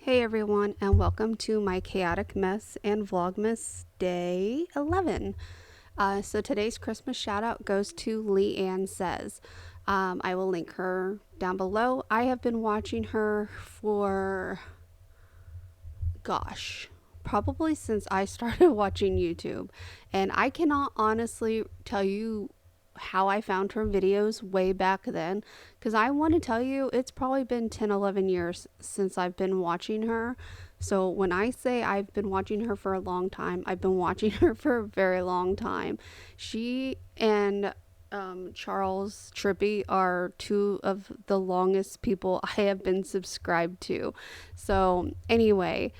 Hey everyone, and welcome to my chaotic mess and Vlogmas Day 11. So today's Christmas shout out goes to Leanne Says. I will link her down below. I have been watching her for, probably since I started watching YouTube. And I cannot honestly tell you how I found her videos way back then, because I want to tell you it's probably been 10-11 years since I've been watching her. So when I say I've been watching her for a long time, I've been watching her for a very long time. She and Charles Trippy are two of the longest people I have been subscribed to. So anyway,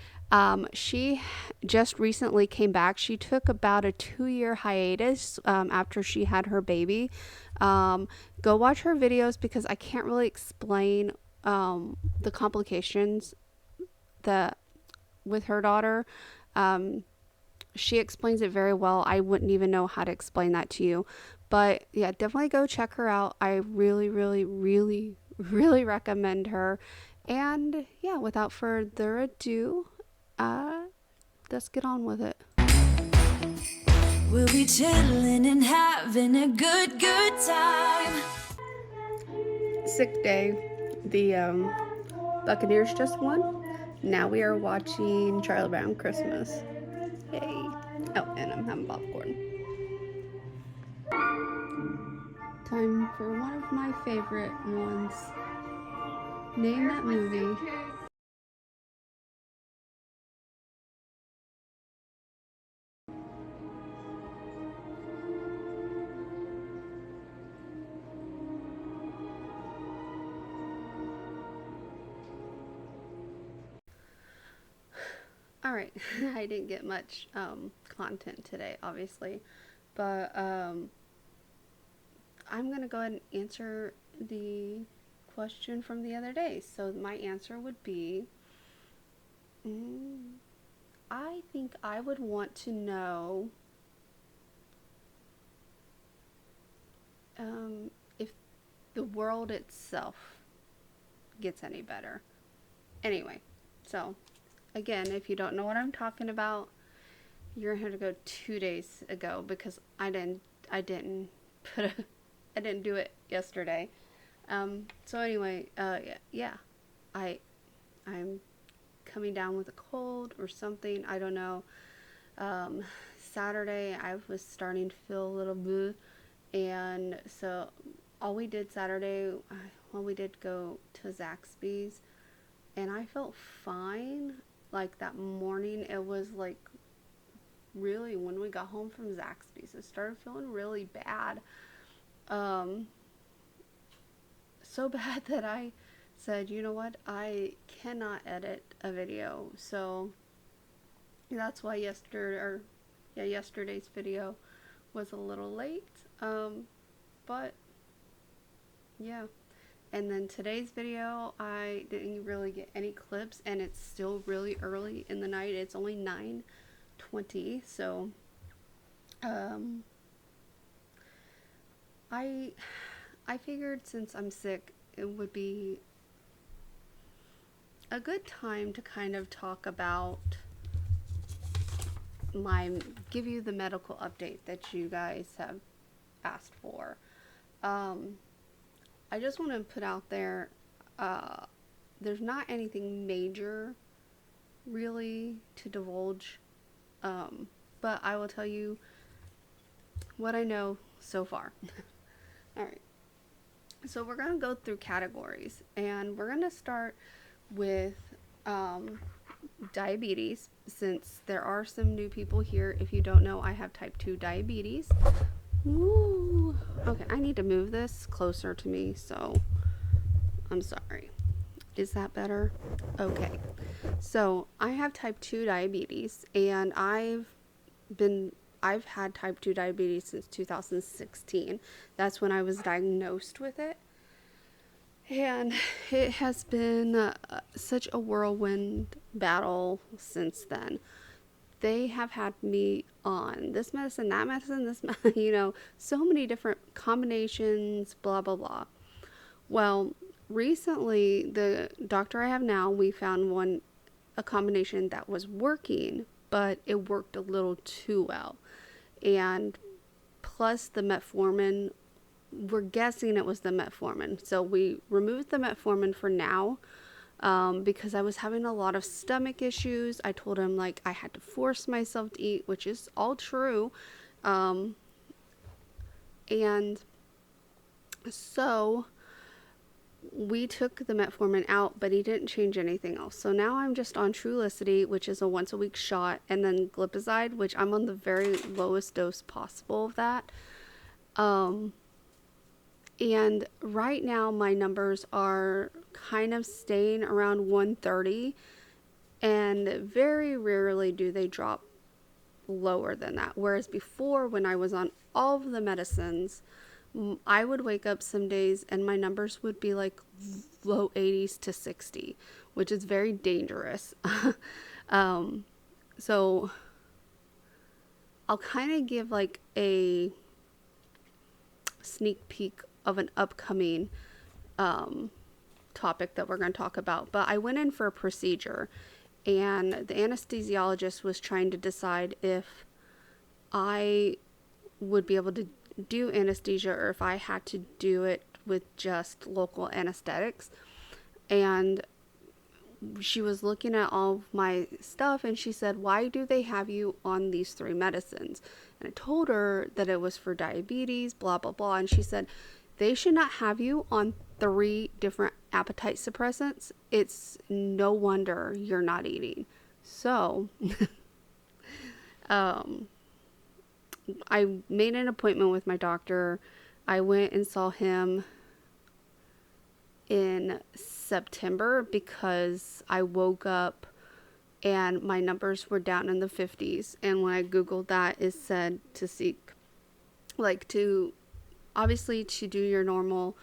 she just recently came back. She took about a 2-year hiatus after she had her baby. Go watch her videos because I can't really explain the complications that with her daughter. She explains it very well. I wouldn't even know how to explain that to you. But yeah, definitely go check her out. I really, really, really, really recommend her. And yeah, without further ado, uh, let's get on with it. We'll be chilling and having a good time. Sick day. The Buccaneers just won. Now we are watching Charlie Brown Christmas. Yay. Oh, and I'm having popcorn. Time for one of my favorite ones. Name that movie. Alright, I didn't get much content today, obviously, but I'm gonna go ahead and answer the question from the other day. So my answer would be, I think I would want to know if the world itself gets any better. Anyway, so again, if you don't know what I'm talking about, you're gonna have to go 2 days ago because I didn't I didn't do it yesterday. So anyway, yeah, I'm coming down with a cold or something. I don't know. Saturday I was starting to feel a little bleh, and so all we did Saturday, well, we did go to Zaxby's, and I felt fine. Like that morning, it was like really when we got home from Zaxby's, it started feeling really bad. So bad that I said, you know what, I cannot edit a video. So that's why yesterday's video was a little late. But yeah. And then today's video, I didn't really get any clips, and it's still really early in the night. It's only 9:20, so I figured since I'm sick, it would be a good time to kind of talk about give you the medical update that you guys have asked for. I just want to put out there, there's not anything major really to divulge, but I will tell you what I know so far. Alright, so we're going to go through categories, and we're going to start with diabetes, since there are some new people here. If you don't know, I have type 2 diabetes. Ooh. Okay, I need to move this closer to me, so I'm sorry. Is that better? Okay. So I have type 2 diabetes, and I've had type 2 diabetes since 2016. That's when I was diagnosed with it. And it has been such a whirlwind battle since then. They have had me on this medicine, that medicine, so many different combinations, blah, blah, blah. Well, recently, the doctor I have now, we found one a combination that was working, but it worked a little too well. And plus the metformin, we're guessing it was the metformin. So we removed the metformin for now, because I was having a lot of stomach issues. I told him like I had to force myself to eat, which is all true. And so we took the metformin out, but he didn't change anything else. So now I'm just on Trulicity, which is a once a week shot, and then glipizide, which I'm on the very lowest dose possible of that. And right now my numbers are kind of staying around 130, and very rarely do they drop lower than that. Whereas before, when I was on all of the medicines, I would wake up some days and my numbers would be like low 80s to 60, which is very dangerous. So I'll kind of give like a sneak peek of an upcoming topic that we're going to talk about. But I went in for a procedure, and the anesthesiologist was trying to decide if I would be able to do anesthesia or if I had to do it with just local anesthetics. And she was looking at all of my stuff and she said, "Why do they have you on these 3 medicines?" And I told her that it was for diabetes, blah, blah, blah. And she said, "They should not have you on 3 different appetite suppressants. It's no wonder you're not eating." So, I made an appointment with my doctor. I went and saw him in September because I woke up and my numbers were down in the 50s. And when I Googled that, it said to seek, like, to obviously to do your normal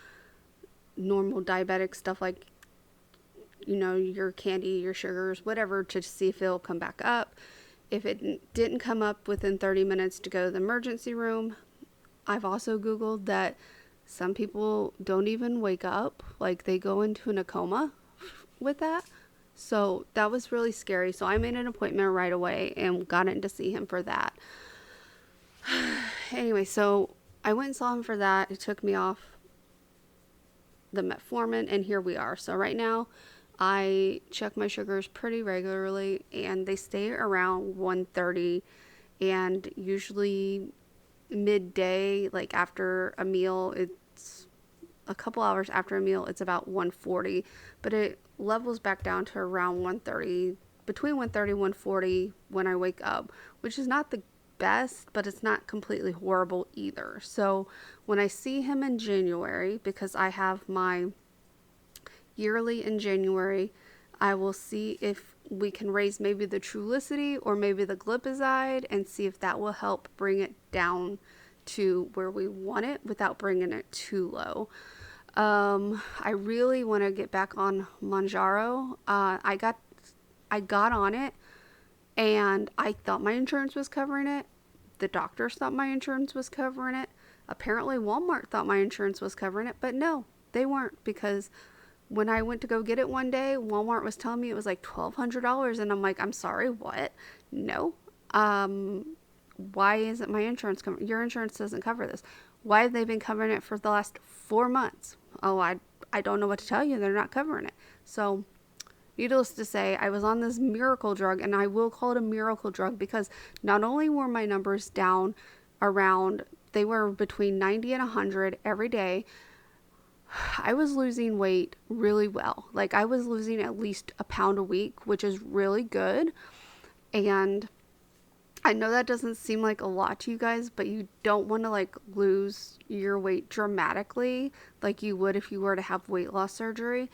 diabetic stuff, like, you know, your candy, your sugars, whatever, to see if it'll come back up. If it didn't come up within 30 minutes, to go to the emergency room. I've also Googled that some people don't even wake up, like they go into a coma with that. So that was really scary. So I made an appointment right away and got in to see him for that. Anyway, so I went and saw him for that. It took me off the metformin, and here we are. So right now I check my sugars pretty regularly and they stay around 130, and usually midday, like after a meal, it's a couple hours after a meal, it's about 140, but it levels back down to around 130, between 130 and 140 when I wake up, which is not the best, but it's not completely horrible either. So when I see him in January, because I have my yearly in January, I will see if we can raise maybe the Trulicity or maybe the glipizide and see if that will help bring it down to where we want it without bringing it too low. I really want to get back on Mounjaro. I got on it and I thought my insurance was covering it. The doctors thought my insurance was covering it. Apparently Walmart thought my insurance was covering it, but no, they weren't, because when I went to go get it one day, Walmart was telling me it was like $1,200, and I'm like, "I'm sorry, what? No. Why isn't my insurance covering? Your insurance doesn't cover this. Why have they been covering it for the last 4 months?" "Oh, I don't know what to tell you. They're not covering it." So, needless to say, I was on this miracle drug, and I will call it a miracle drug because not only were my numbers down around, they were between 90 and 100 every day. I was losing weight really well. Like, I was losing at least a pound a week, which is really good. And I know that doesn't seem like a lot to you guys, but you don't want to like lose your weight dramatically like you would if you were to have weight loss surgery.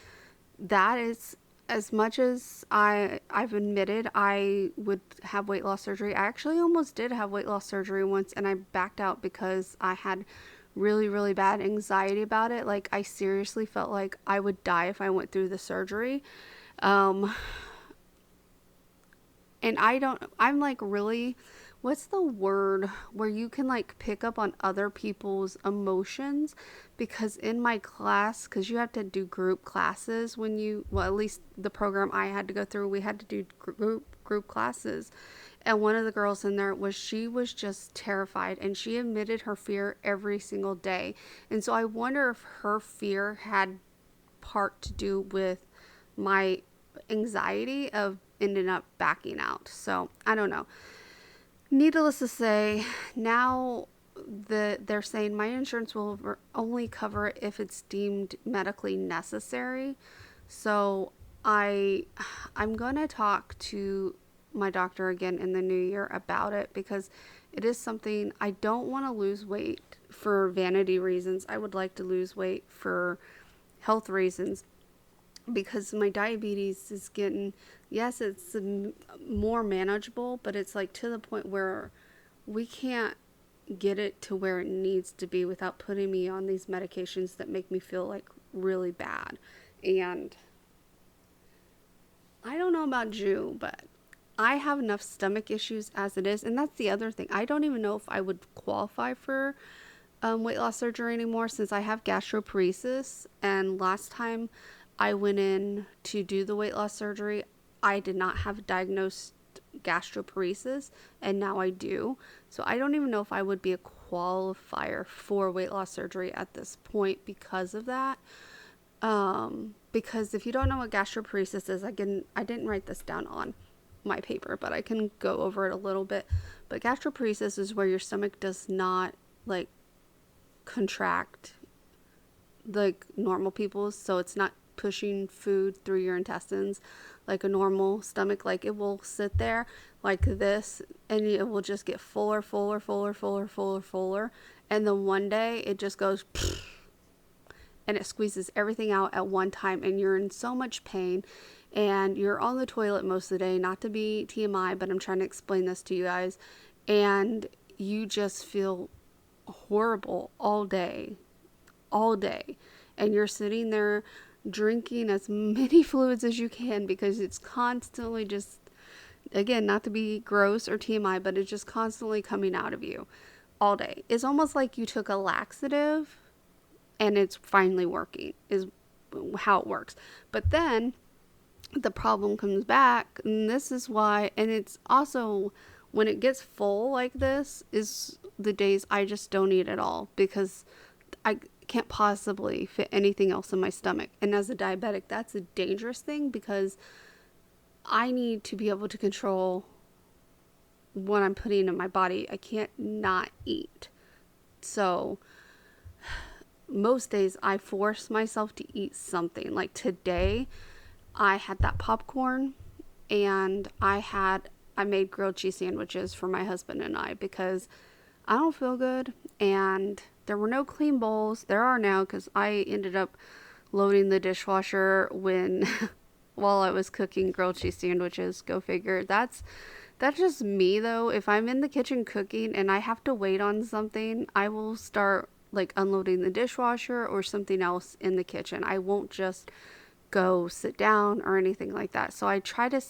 That is, as much as I've admitted I would have weight loss surgery, I actually almost did have weight loss surgery once, and I backed out because I had really, really bad anxiety about it. Like, I seriously felt like I would die if I went through the surgery. And I'm like really, what's the word where you can like pick up on other people's emotions? Because in my class, because you have to do group classes when you, well, at least the program I had to go through, we had to do group classes. And one of the girls in there was, she was just terrified, and she admitted her fear every single day. And so I wonder if her fear had part to do with my anxiety of ending up backing out. So I don't know. Needless to say, now they're saying my insurance will only cover it if it's deemed medically necessary. So I I'm gonna talk to my doctor again in the new year about it, because it is something. I don't want to lose weight for vanity reasons. I would like to lose weight for health reasons, because my diabetes is getting, yes, it's more manageable, but it's like to the point where we can't get it to where it needs to be without putting me on these medications that make me feel like really bad. And I don't know about you, but I have enough stomach issues as it is. And that's the other thing. I don't even know if I would qualify for weight loss surgery anymore, since I have gastroparesis. And last time I went in to do the weight loss surgery, I did not have diagnosed gastroparesis, and now I do. So I don't even know if I would be a qualifier for weight loss surgery at this point because of that. Because if you don't know what gastroparesis is, I didn't write this down on my paper, but I can go over it a little bit. But gastroparesis is where your stomach does not like contract like normal people's, so it's not pushing food through your intestines like a normal stomach. Like it will sit there like this, and it will just get fuller, fuller, fuller, fuller, fuller, fuller, and then one day it just goes and it squeezes everything out at one time, and you're in so much pain, and you're on the toilet most of the day. Not to be TMI, but I'm trying to explain this to you guys. And you just feel horrible all day, all day. And you're sitting there drinking as many fluids as you can, because it's constantly just, again, not to be gross or TMI, but it's just constantly coming out of you all day. It's almost like you took a laxative and it's finally working, is how it works. But then the problem comes back, and this is why, and it's also when it gets full like this is the days I just don't eat at all, because I can't possibly fit anything else in my stomach. And as a diabetic, that's a dangerous thing, because I need to be able to control what I'm putting in my body. I can't not eat. So most days I force myself to eat something. Like today, I had that popcorn, and I made grilled cheese sandwiches for my husband and I, because I don't feel good, and there were no clean bowls. There are now, because I ended up loading the dishwasher when while I was cooking grilled cheese sandwiches. Go figure. That's just me though. If I'm in the kitchen cooking and I have to wait on something, I will start like unloading the dishwasher or something else in the kitchen. I won't just go sit down or anything like that. So I try to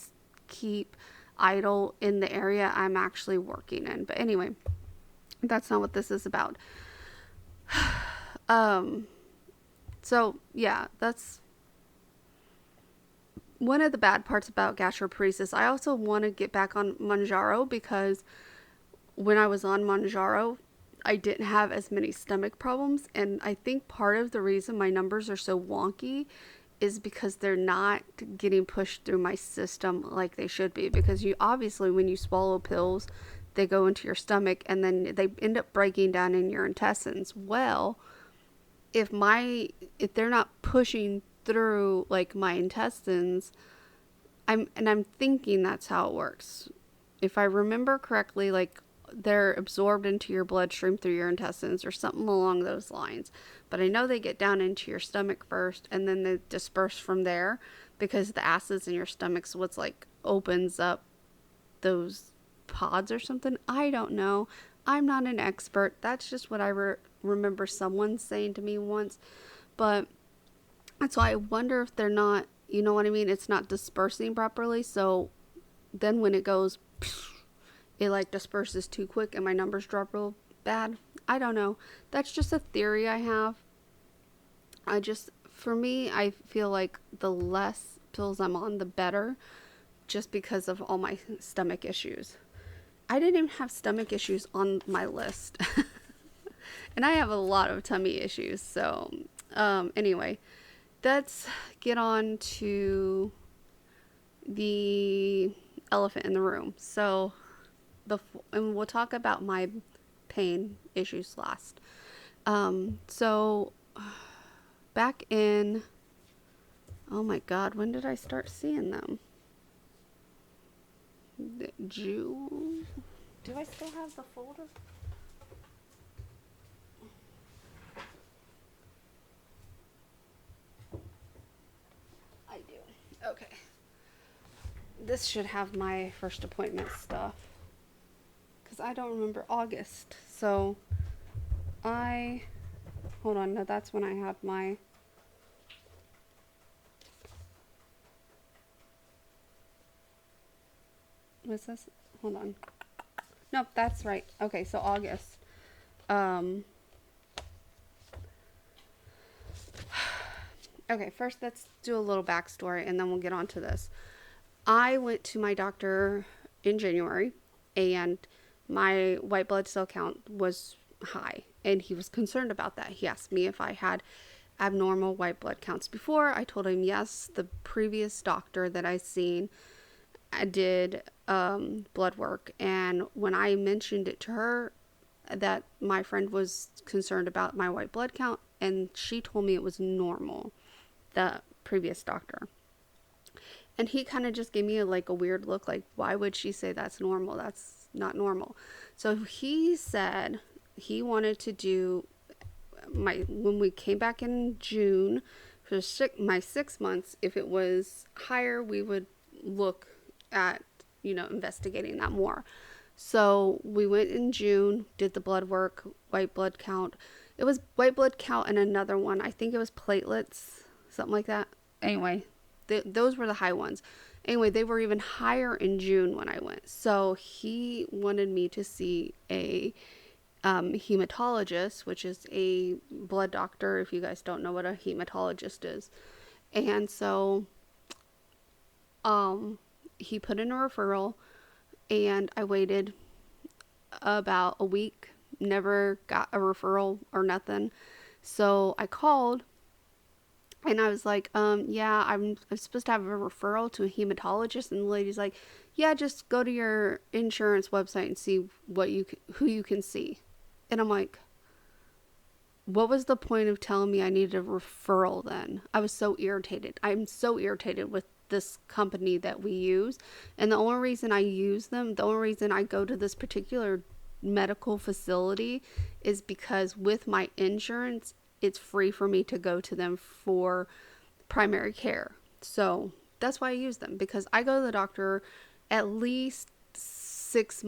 keep idle in the area I'm actually working in. But anyway, that's not what this is about. So yeah, that's one of the bad parts about gastroparesis. I also want to get back on Manjaro, because when I was on Manjaro, I didn't have as many stomach problems. And I think part of the reason my numbers are so wonky is because they're not getting pushed through my system like they should be. Because you obviously, when you swallow pills, they go into your stomach and then they end up breaking down in your intestines. Well, if they're not pushing through like my intestines, I'm thinking that's how it works. If I remember correctly, like they're absorbed into your bloodstream through your intestines or something along those lines. But I know they get down into your stomach first, and then they disperse from there, because the acids in your stomach's what's like opens up those pods or something. I don't know. I'm not an expert. That's just what I remember someone saying to me once. But that's why I wonder if they're not, you know what I mean? It's not dispersing properly. So then when it goes, it like disperses too quick and my numbers drop real bad. I don't know. That's just a theory I have. For me, I feel like the less pills I'm on, the better, just because of all my stomach issues. I didn't even have stomach issues on my list. And I have a lot of tummy issues. So, anyway, let's get on to the elephant in the room. So, and we'll talk about my pain issues last. So back in, oh my God, when did I start seeing them? June. Do I still have the folder? I do. Okay. This should have my first appointment stuff. Because I don't remember August. So hold on, no, that's when I had my, what's this? Hold on. Nope, that's right. Okay, so August. Okay, first let's do a little backstory and then we'll get on to this. I went to my doctor in January and my white blood cell count was high and he was concerned about that. He asked me if I had abnormal white blood counts before. I told him yes. The previous doctor that I seen, I did blood work, and when I mentioned it to her that my friend was concerned about my white blood count, and she told me it was normal, the previous doctor. And he kind of just gave me a weird look, like, why would she say that's normal? That's not normal. So he said he wanted to do when we came back in June for my 6 months, if it was higher, we would look at, investigating that more. So we went in June, did the blood work, white blood count. It was white blood count and another one. I think it was platelets, something like that. Anyway, those were the high ones. Anyway, they were even higher in June when I went. So he wanted me to see a hematologist, which is a blood doctor, if you guys don't know what a hematologist is. And so he put in a referral, and I waited about a week, never got a referral or nothing. So I called and I was like, yeah, I'm supposed to have a referral to a hematologist. And the lady's like, yeah, just go to your insurance website and see who you can see. And I'm like, what was the point of telling me I needed a referral then? I was so irritated. I'm so irritated with this company that we use. And the only reason I use them, the only reason I go to this particular medical facility is because with my insurance, it's free for me to go to them for primary care. So that's why I use them, because I go to the doctor at least 6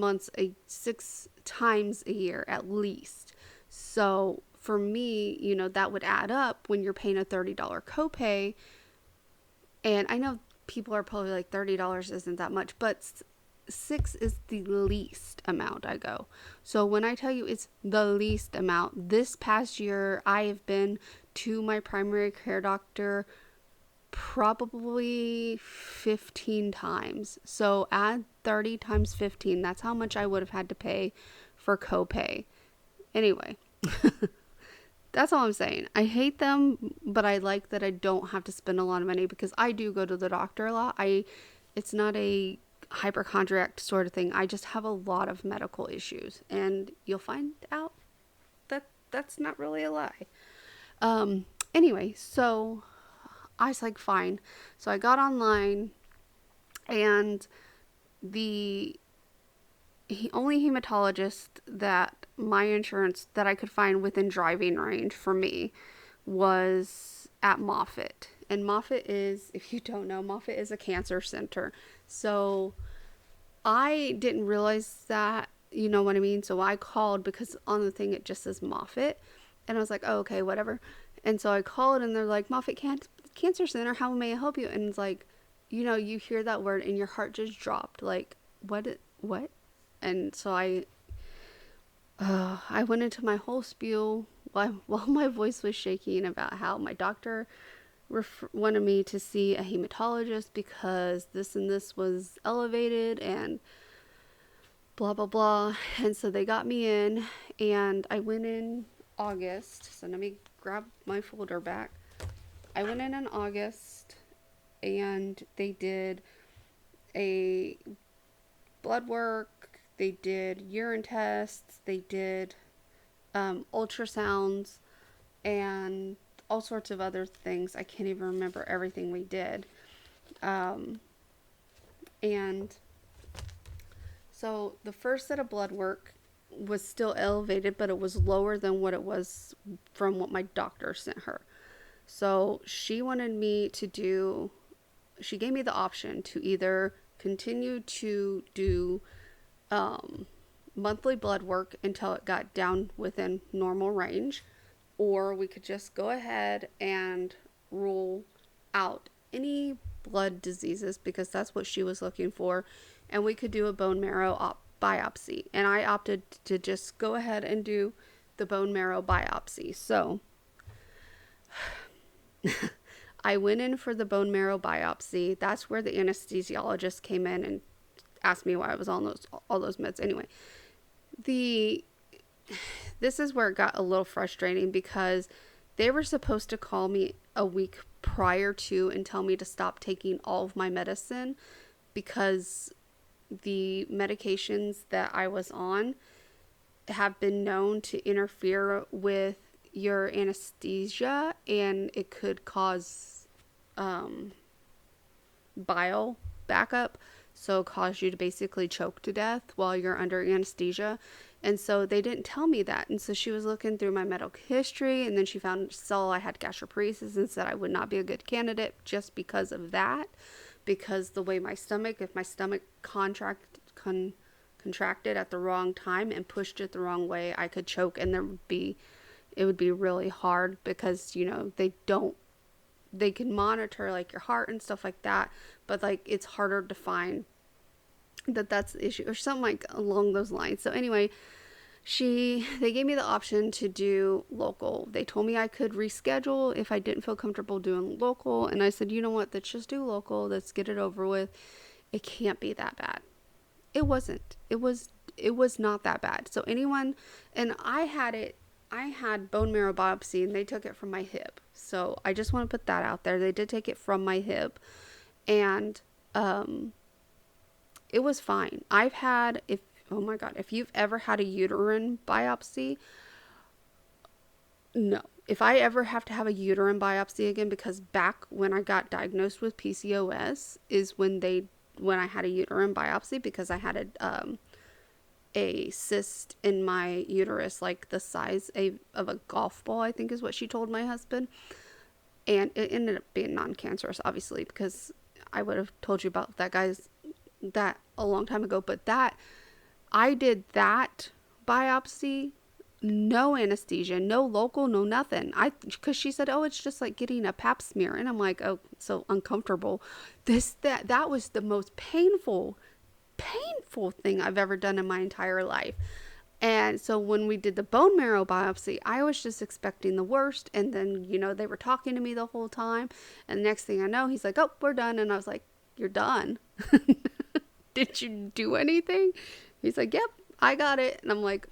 times a year, at least. So for me, that would add up when you're paying a $30 copay. And I know people are probably like, $30 isn't that much, but 6 is the least amount I go. So when I tell you it's the least amount, this past year I have been to my primary care doctor probably 15 times. So add 30 times 15, that's how much I would have had to pay for copay. Anyway, that's all I'm saying. I hate them, but I like that I don't have to spend a lot of money, because I do go to the doctor a lot. It's not a hypochondriac sort of thing. I just have a lot of medical issues, and you'll find out that that's not really a lie. Anyway, so I was like, fine. So I got online, and the only hematologist that my insurance that I could find within driving range for me was at Moffet. And Moffet is, if you don't know, Moffet is a cancer center. So I didn't realize that, you know what I mean? So I called, because on the thing it just says Moffet. And I was like, oh, okay, whatever. And so I called, and they're like, Moffet Cancer Center, how may I help you? And it's like, you hear that word and your heart just dropped. Like, what? And so I went into my whole spiel while my voice was shaking about how my doctor wanted me to see a hematologist because this and this was elevated and blah blah blah. And so they got me in, and I went in August. So let me grab my folder back. I went in August, and they did a blood work, they did urine tests, they did ultrasounds, and all sorts of other things. I can't even remember everything we did. And so the first set of blood work was still elevated, but it was lower than what it was from what my doctor sent her. So she wanted me to do, she gave me the option to either continue to do monthly blood work until it got down within normal range, or we could just go ahead and rule out any blood diseases because that's what she was looking for, and we could do a bone marrow biopsy. And I opted to just go ahead and do the bone marrow biopsy. So I went in for the bone marrow biopsy. That's where the anesthesiologist came in and asked me why I was on all those meds. Anyway, this is where it got a little frustrating because they were supposed to call me a week prior to and tell me to stop taking all of my medicine because the medications that I was on have been known to interfere with your anesthesia, and it could cause bile backup, so cause you to basically choke to death while you're under anesthesia. And so they didn't tell me that. And so she was looking through my medical history, and then she saw I had gastroparesis and said I would not be a good candidate just because of that, because the way my stomach, if my stomach contracted at the wrong time and pushed it the wrong way, I could choke, and it would be really hard because, you know, they can monitor like your heart and stuff like that, but like it's harder to find that's the issue or something like along those lines. So anyway, they gave me the option to do local. They told me I could reschedule if I didn't feel comfortable doing local, and I said, you know what, let's just do local, let's get it over with. It can't be that bad. It wasn't. It was not that bad. So anyone, and I had bone marrow biopsy, and they took it from my hip. So I just want to put that out there. They did take it from my hip, and it was fine. Oh my God, if you've ever had a uterine biopsy, no. If I ever have to have a uterine biopsy again, because back when I got diagnosed with PCOS is when I had a uterine biopsy, because I had a cyst in my uterus, like the size of a golf ball, I think is what she told my husband. And it ended up being non-cancerous, obviously, because I would have told you about that a long time ago. But I did that biopsy, no anesthesia, no local, no nothing. Because she said, oh, it's just like getting a pap smear. And I'm like, oh, so uncomfortable. That was the most painful thing I've ever done in my entire life. And so when we did the bone marrow biopsy, I was just expecting the worst. And then, you know, they were talking to me the whole time. And the next thing I know, he's like, oh, we're done. And I was like, you're done? Did you do anything? He's like, yep, I got it. And I'm like,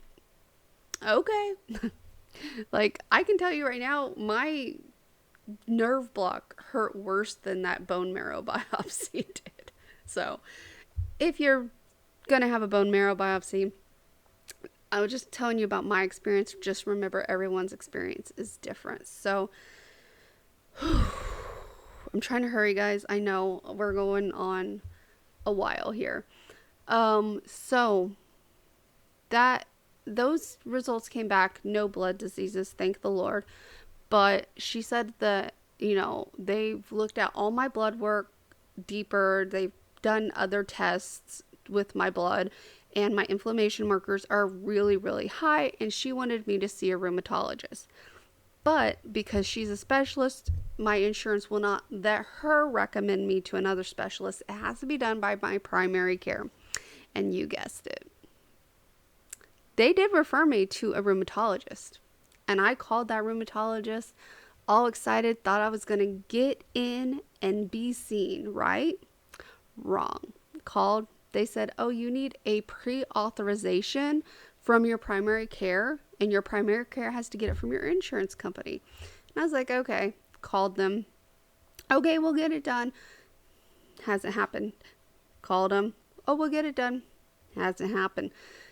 okay. Like, I can tell you right now, my nerve block hurt worse than that bone marrow biopsy did. So if you're going to have a bone marrow biopsy, I was just telling you about my experience. Just remember, everyone's experience is different. So I'm trying to hurry, guys. I know we're going on a while here. So those results came back, no blood diseases, thank the Lord. But she said that, you know, they've looked at all my blood work deeper. They've done other tests with my blood, and my inflammation markers are really, really high, and she wanted me to see a rheumatologist. But because she's a specialist, my insurance will not let her recommend me to another specialist. It has to be done by my primary care. And you guessed it, they did refer me to a rheumatologist. And I called that rheumatologist all excited, thought I was going to get in and be seen, right? Wrong. Called. They said, oh, you need a pre-authorization from your primary care, and your primary care has to get it from your insurance company. And I was like, okay. Called them. Okay, we'll get it done. Hasn't happened. Called them. Oh, we'll get it done. Hasn't happened.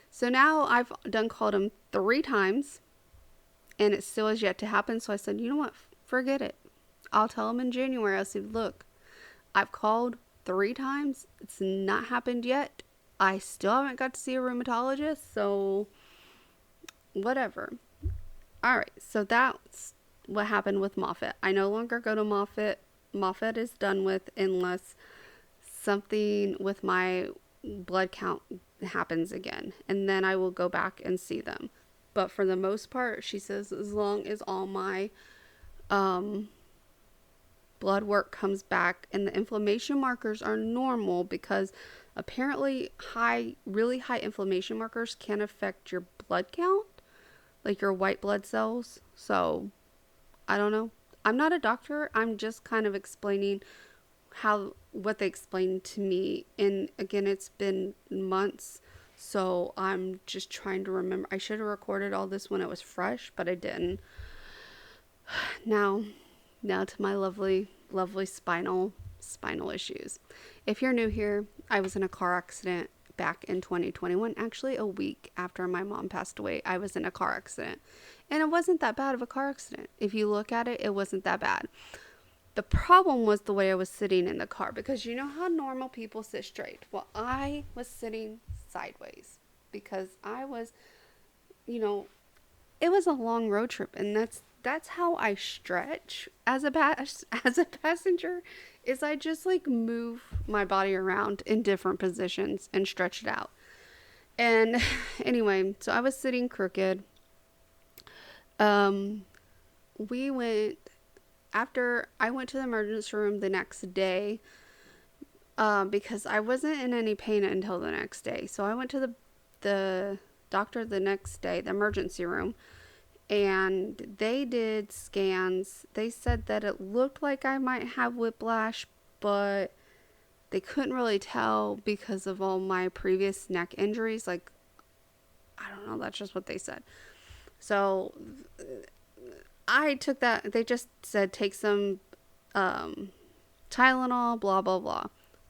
So now I've called them 3 times, and it still has yet to happen. So I said, you know what? Forget it. I'll tell them in January. I said, look, I've called 3 times. It's not happened yet. I still haven't got to see a rheumatologist, so whatever. All right, so that's what happened with Moffet. I no longer go to Moffet. Moffet is done with unless something with my blood count happens again, and then I will go back and see them. But for the most part, she says as long as all my blood work comes back and the inflammation markers are normal, because apparently really high inflammation markers can affect your blood count, like your white blood cells. So I don't know. I'm not a doctor. I'm just kind of explaining what they explained to me. And again, it's been months, so I'm just trying to remember. I should have recorded all this when it was fresh, but I didn't. Now to my lovely spinal issues. If you're new here, I was in a car accident back in 2021, actually a week after my mom passed away. I was in a car accident, and it wasn't that bad of a car accident. If you look at it, it wasn't that bad. The problem was the way I was sitting in the car, because you know how normal people sit straight. Well, I was sitting sideways because I was, it was a long road trip, and that's how I stretch as a passenger, is I just like move my body around in different positions and stretch it out. And anyway, so I was sitting crooked. We went after I went to the emergency room the next day, because I wasn't in any pain until the next day. So I went to the doctor the next day, the emergency room, and they did scans. They said that it looked like I might have whiplash, but they couldn't really tell because of all my previous neck injuries. Like, I don't know, that's just what they said. So I took that. They just said take some Tylenol, blah, blah, blah,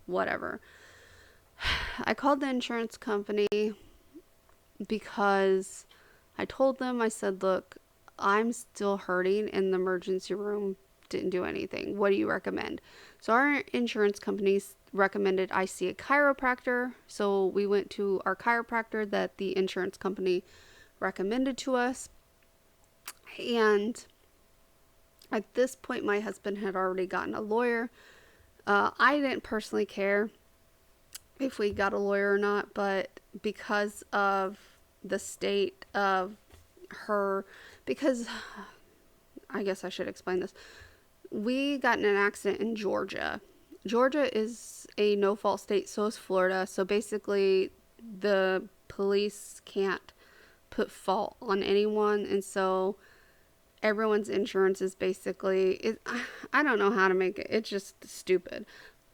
whatever. I called the insurance company because I told them, I said, look, I'm still hurting and the emergency room didn't do anything. What do you recommend? So our insurance companies recommended I see a chiropractor. So we went to our chiropractor that the insurance company recommended to us. And at this point, my husband had already gotten a lawyer. I didn't personally care if we got a lawyer or not, but because of the state of her, because I guess I should explain this. We got in an accident in Georgia. Georgia is a no-fault state, so is Florida. So basically, the police can't put fault on anyone, and so everyone's insurance is basically, I don't know how to make it. It's just stupid.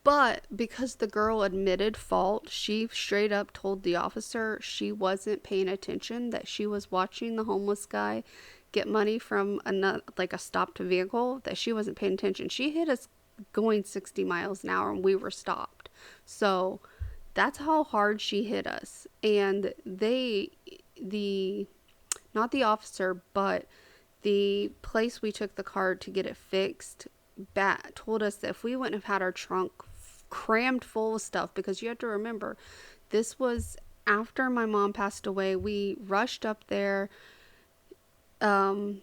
But because the girl admitted fault, she straight up told the officer she wasn't paying attention, that she was watching the homeless guy get money from a stopped vehicle, that she wasn't paying attention. She hit us going 60 miles an hour and we were stopped. So that's how hard she hit us. And not the officer, but the place we took the car to get it fixed told us that if we wouldn't have had our trunk crammed full of stuff, because you have to remember, this was after my mom passed away. We rushed up there to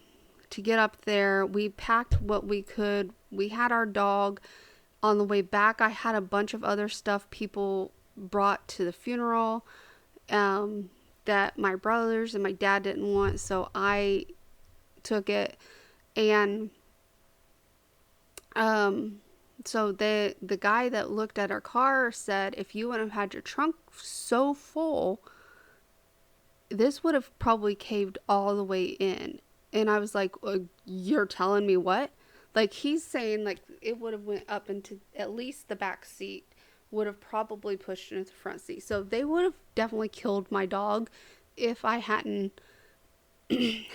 get up there. We packed what we could. We had our dog. On the way back, I had a bunch of other stuff people brought to the funeral that my brothers and my dad didn't want, so I took it. And so the guy that looked at our car said, if you wouldn't have had your trunk so full, this would have probably caved all the way in. And I was like, you're telling me what? Like, he's saying like it would have went up into at least the back seat, would have probably pushed into the front seat. So they would have definitely killed my dog if I hadn't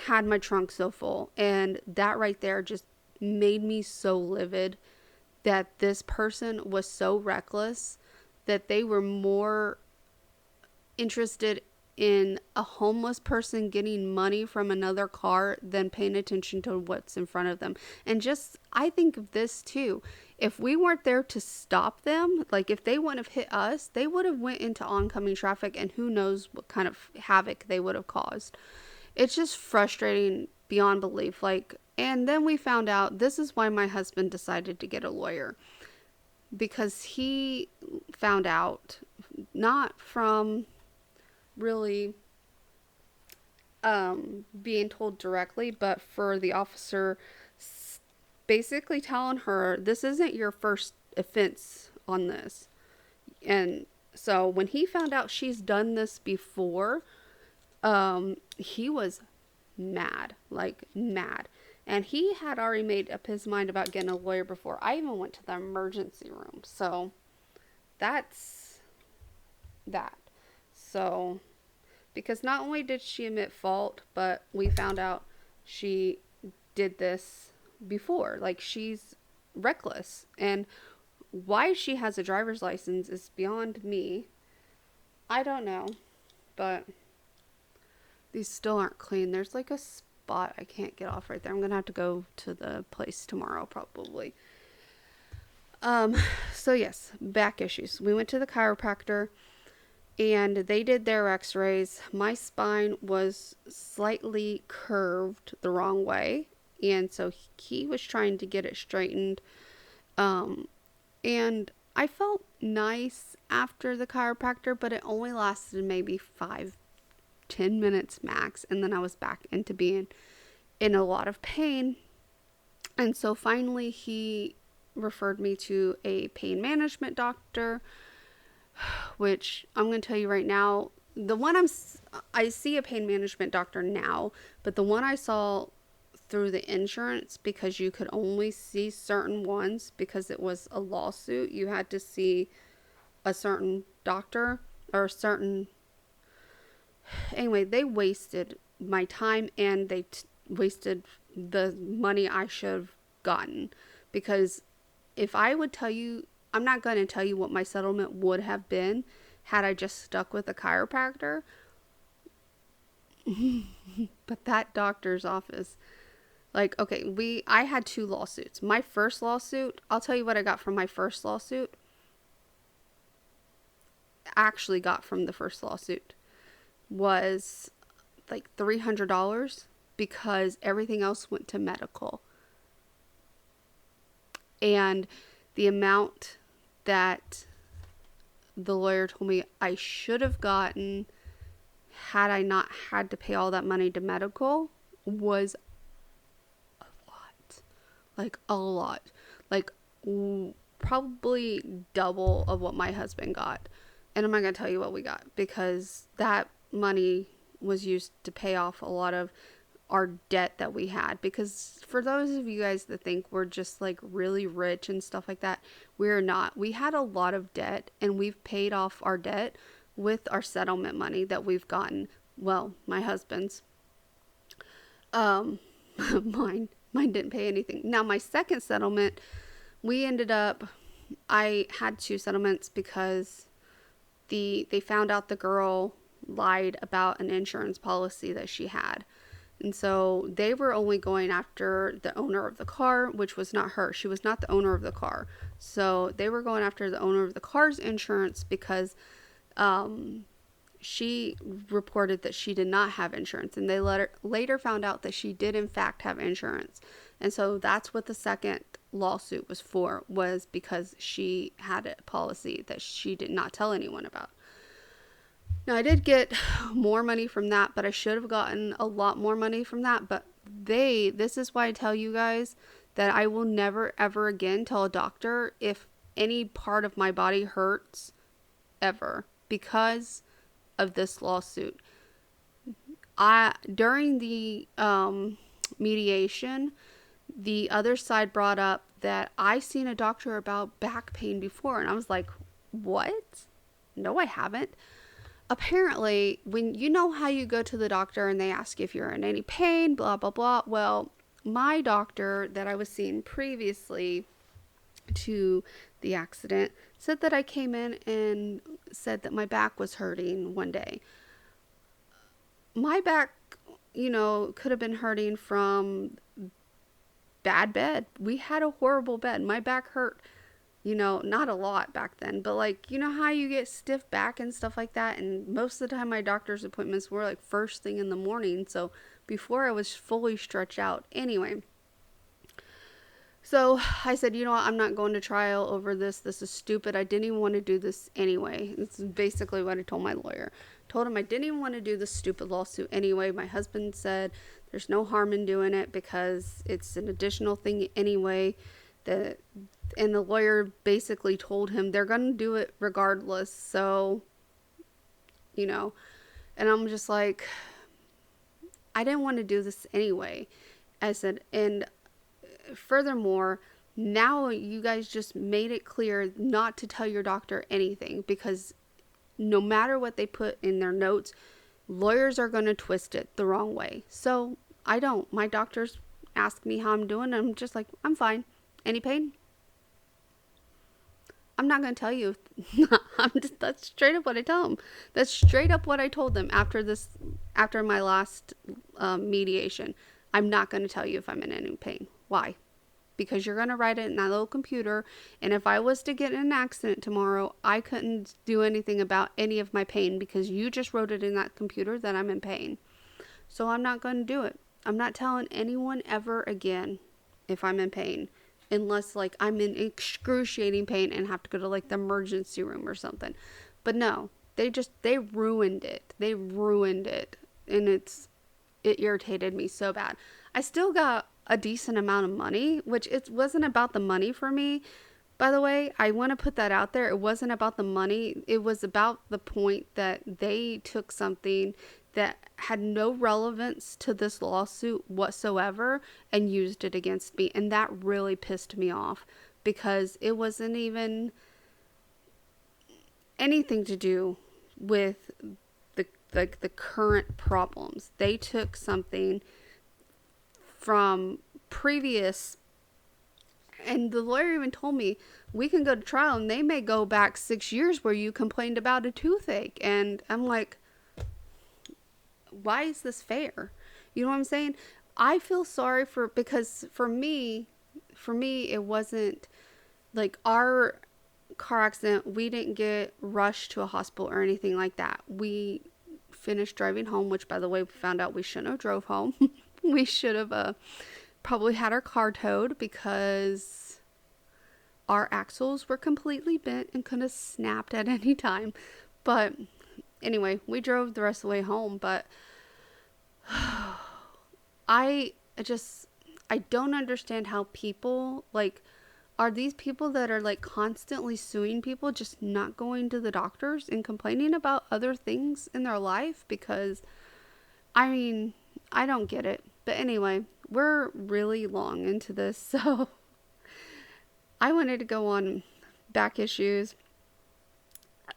had my trunk so full. And that right there just made me so livid that this person was so reckless that they were more interested in a homeless person getting money from another car than paying attention to what's in front of them. And just, I think of this too. If we weren't there to stop them, like if they wouldn't have hit us, they would have went into oncoming traffic, and who knows what kind of havoc they would have caused. It's just frustrating beyond belief. Like, and then we found out this is why my husband decided to get a lawyer, because he found out, not from really being told directly, but for the officer basically telling her, this isn't your first offense on this. And so when he found out she's done this before, he was mad, like mad. And he had already made up his mind about getting a lawyer before I even went to the emergency room. So that's that. So, because not only did she admit fault, but we found out she did this before. Like, she's reckless. And why she has a driver's license is beyond me. I don't know. But these still aren't clean. There's like a spot I can't get off right there. I'm going to have to go to the place tomorrow probably. So yes, back issues. We went to the chiropractor and they did their x-rays. My spine was slightly curved the wrong way, and so he was trying to get it straightened. And I felt nice after the chiropractor, but it only lasted maybe 5-10 minutes max, and then I was back into being in a lot of pain. And so finally he referred me to a pain management doctor, which I'm going to tell you right now, the one I see a pain management doctor now, but the one I saw through the insurance, because you could only see certain ones because it was a lawsuit. You had to see a certain doctor or a certain, anyway, they wasted my time, and they wasted the money I should have gotten. Because if I would tell you, I'm not going to tell you what my settlement would have been had I just stuck with a chiropractor. But that doctor's office, like, okay, I had 2 lawsuits. My first lawsuit, I'll tell you what I got from my first lawsuit. Actually got from the first lawsuit was like $300, because everything else went to medical. And the amount that the lawyer told me I should have gotten had I not had to pay all that money to medical was a lot. Like a lot. Like probably double of what my husband got. And I'm not going to tell you what we got, because that money was used to pay off a lot of our debt that we had. Because for those of you guys that think we're just like really rich and stuff like that, we're not. We had a lot of debt, and we've paid off our debt with our settlement money that we've gotten. Well, my husband's. Mine didn't pay anything. Now my second settlement, I had 2 settlements because they found out the girl lied about an insurance policy that she had. And so they were only going after the owner of the car, which was not her. She was not the owner of the car. So they were going after the owner of the car's insurance because she reported that she did not have insurance. And they later found out that she did in fact have insurance. And so that's what the second lawsuit was for, was because she had a policy that she did not tell anyone about. Now, I did get more money from that, but I should have gotten a lot more money from that. But this is why I tell you guys that I will never, ever again tell a doctor if any part of my body hurts, ever, because of this lawsuit. During the mediation, the other side brought up that I seen a doctor about back pain before, and I was like, what? No, I haven't. Apparently, when you know how you go to the doctor and they ask if you're in any pain, blah blah blah. Well, my doctor that I was seeing previously to the accident said that I came in and said that my back was hurting one day. My back, could have been hurting from bad bed. We had a horrible bed. My back hurt, not a lot back then, but like, how you get stiff back and stuff like that. And most of the time, my doctor's appointments were like first thing in the morning. So before I was fully stretched out. Anyway, so I said, I'm not going to trial over this. This is stupid. I didn't even want to do this anyway. This is basically what I told my lawyer. Told him I didn't even want to do this stupid lawsuit anyway. My husband said there's no harm in doing it because it's an additional thing anyway. And the lawyer basically told him they're going to do it regardless. So, and I'm just like, I didn't want to do this anyway. I said, and furthermore, now you guys just made it clear not to tell your doctor anything, because no matter what they put in their notes, lawyers are going to twist it the wrong way. So I don't. My doctors ask me how I'm doing, and I'm just like, I'm fine. Any pain? I'm not going to tell you. That's straight up what I tell them. That's straight up what I told them after my last mediation. I'm not going to tell you if I'm in any pain. Why? Because you're going to write it in that little computer. And if I was to get in an accident tomorrow, I couldn't do anything about any of my pain because you just wrote it in that computer that I'm in pain. So I'm not going to do it. I'm not telling anyone ever again if I'm in pain. Unless like I'm in excruciating pain and have to go to like the emergency room or something. But no, they ruined it. They ruined it. And it irritated me so bad. I still got a decent amount of money, which it wasn't about the money for me. By the way, I want to put that out there. It wasn't about the money. It was about the point that they took something that had no relevance to this lawsuit whatsoever and used it against me. And that really pissed me off because it wasn't even anything to do with the current problems. They took something from previous, and the lawyer even told me we can go to trial and they may go back 6 years where you complained about a toothache. And I'm like, why is this fair? You know what I'm saying? I feel sorry because for me it wasn't like our car accident. We didn't get rushed to a hospital or anything like that. We finished driving home, which by the way, we found out we shouldn't have drove home. We should have probably had our car towed because our axles were completely bent and could have snapped at any time. But anyway, we drove the rest of the way home. But I don't understand how people like, are these people that are like constantly suing people just not going to the doctors and complaining about other things in their life? Because I mean, I don't get it. But anyway, we're really long into this, so I wanted to go on back issues.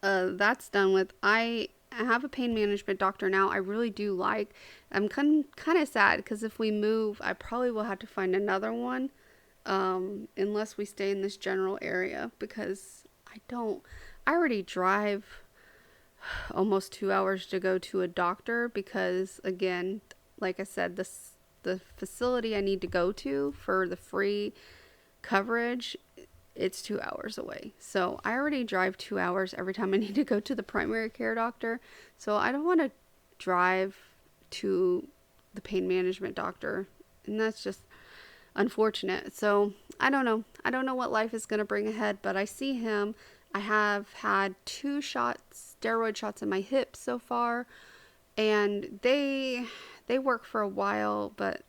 That's done with. I have a pain management doctor now. I really do like. I'm kind of sad because if we move, I probably will have to find another one, unless we stay in this general area, because I already drive almost 2 hours to go to a doctor because, again, like I said, the facility I need to go to for the free coverage, it's 2 hours away. So I already drive 2 hours every time I need to go to the primary care doctor. So I don't want to drive to the pain management doctor. And that's just unfortunate. So I don't know. I don't know what life is going to bring ahead, but I see him. I have had 2 steroid shots in my hips so far. And they work for a while, but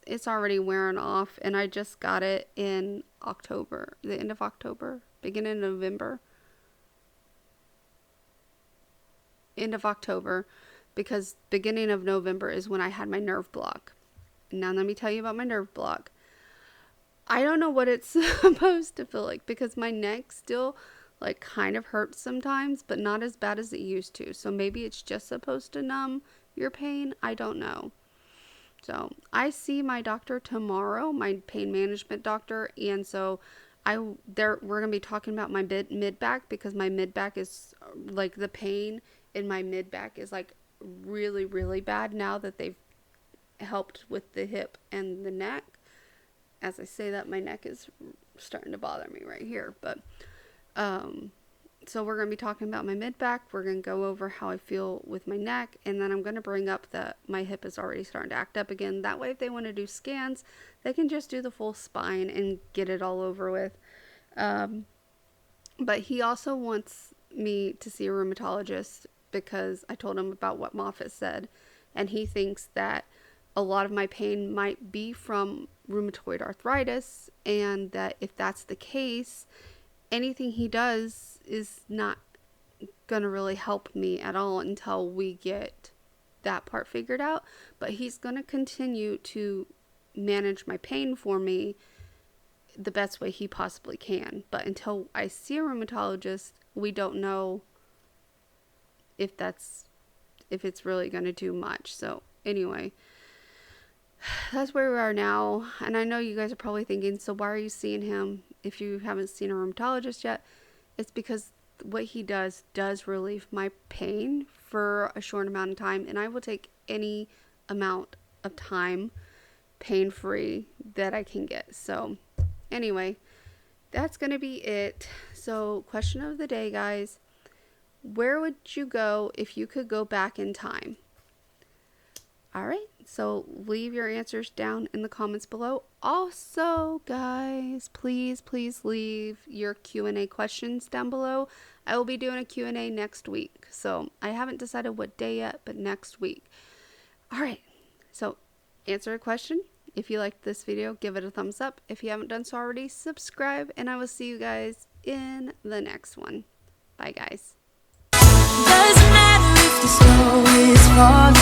it's already wearing off. And I just got it in October, the end of October, beginning of November, end of October. because beginning of November is when I had my nerve block. Now let me tell you about my nerve block. I don't know what it's supposed to feel like, because my neck still like kind of hurts sometimes, but not as bad as it used to. So maybe it's just supposed to numb your pain. I don't know. So I see my doctor tomorrow, my pain management doctor, and so we're gonna be talking about my mid back, because my mid back is like, the pain in my mid back is like really really bad now that they've helped with the hip and the neck. As I say that, my neck is starting to bother me right here, but so we're going to be talking about my mid back. We're going to go over how I feel with my neck, and then I'm going to bring up that my hip is already starting to act up again. That way, if they want to do scans, they can just do the full spine and get it all over with. But he also wants me to see a rheumatologist, because I told him about what Moffet said, and he thinks that a lot of my pain might be from rheumatoid arthritis, and that if that's the case, anything he does is not gonna really help me at all until we get that part figured out. But he's gonna continue to manage my pain for me the best way he possibly can. But until I see a rheumatologist, we don't know if it's really gonna do much. So anyway, that's where we are now. And I know you guys are probably thinking, so why are you seeing him if you haven't seen a rheumatologist yet? It's because what he does relieve my pain for a short amount of time, and I will take any amount of time pain-free that I can get. So anyway, that's gonna be it. So question of the day, guys: where would you go if you could go back in time? All right, so leave your answers down in the comments below. Also, guys, please leave your Q&A questions down below. I will be doing a Q&A next week. So I haven't decided what day yet, but next week. All right, so answer a question. If you liked this video, give it a thumbs up. If you haven't done so already, subscribe, and I will see you guys in the next one. Bye, guys. Doesn't matter if the snow is falling.